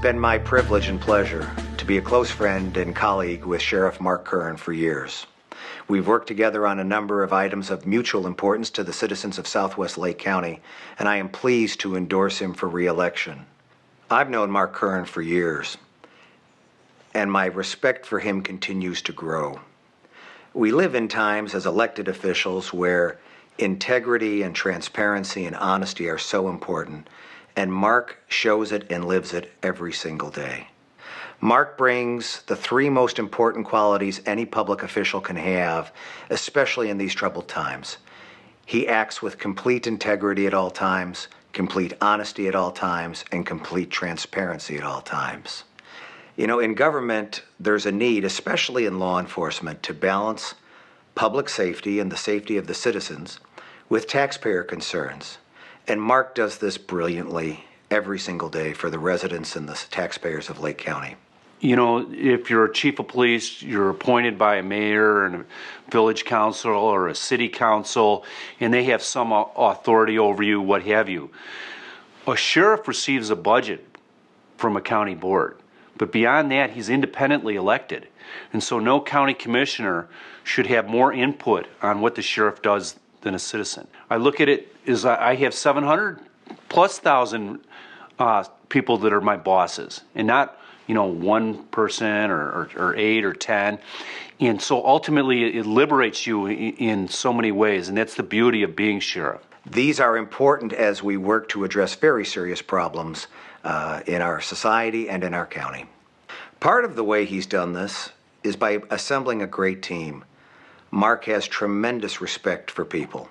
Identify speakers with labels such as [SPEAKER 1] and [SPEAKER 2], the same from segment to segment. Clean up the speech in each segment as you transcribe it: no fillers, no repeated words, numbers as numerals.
[SPEAKER 1] been my privilege and pleasure to be a close friend and colleague with Sheriff Mark Curran for years. We've worked together on a number of items of mutual importance to the citizens of Southwest Lake County, and I am pleased to endorse him for re-election. I've known Mark Curran for years, and my respect for him continues to grow. We live in times as elected officials where integrity and transparency and honesty are so important, and Mark shows it and lives it every single day. Mark brings the three most important qualities any public official can have, especially in these troubled times. He acts with complete integrity at all times, complete honesty at all times, and complete transparency at all times. You know, in government, there's a need, especially in law enforcement, to balance public safety and the safety of the citizens with taxpayer concerns. And Mark does this brilliantly every single day for the residents and the taxpayers of Lake County.
[SPEAKER 2] You know, if you're a chief of police, you're appointed by a mayor and a village council or a city council, and they have some authority over you, what have you. A sheriff receives a budget from a county board, but beyond that, he's independently elected. And so no county commissioner should have more input on what the sheriff does than a citizen. I look at it as I have 700,000+ people that are my bosses, and not, you know, one person or 8 or 10. And so ultimately it liberates you in so many ways, and that's the beauty of being sheriff.
[SPEAKER 1] These are important as we work to address very serious problems in our society and in our county. Part of the way he's done this is by assembling a great team. Mark has tremendous respect for people,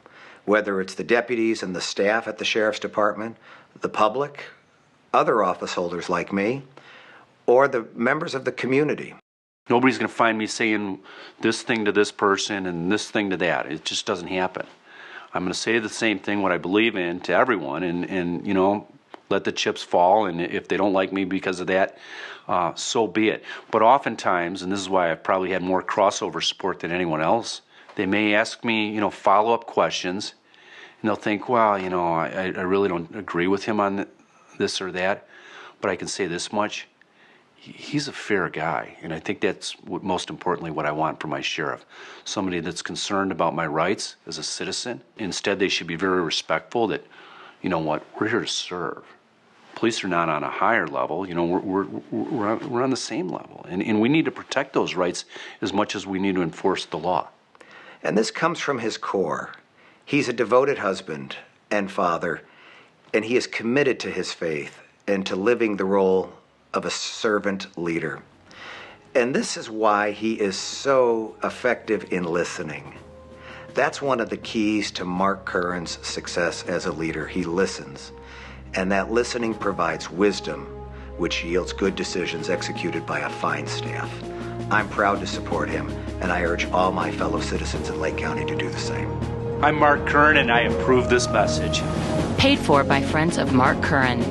[SPEAKER 1] whether it's the deputies and the staff at the Sheriff's Department, the public, other office holders like me, or the members of the community.
[SPEAKER 2] Nobody's going to find me saying this thing to this person and this thing to that. It just doesn't happen. I'm going to say the same thing, what I believe in, to everyone, and you know, let the chips fall, and if they don't like me because of that, so be it. But oftentimes, and this is why I've probably had more crossover support than anyone else, they may ask me, you know, follow-up questions, and they'll think, well, you know, I really don't agree with him on this or that, but I can say this much. He's a fair guy, and I think that's most importantly what I want for my sheriff. Somebody that's concerned about my rights as a citizen. Instead, they should be very respectful that, you know what, we're here to serve. Police are not on a higher level, you know, we're on the same level, and we need to protect those rights as much as we need to enforce the law.
[SPEAKER 1] And this comes from his core. He's a devoted husband and father, and he is committed to his faith and to living the role of a servant leader. And this is why he is so effective in listening. That's one of the keys to Mark Curran's success as a leader. He listens, and that listening provides wisdom, which yields good decisions executed by a fine staff. I'm proud to support him, and I urge all my fellow citizens in Lake County to do the same.
[SPEAKER 2] I'm Mark Curran, and I approve this message.
[SPEAKER 3] Paid for by Friends of Mark Curran.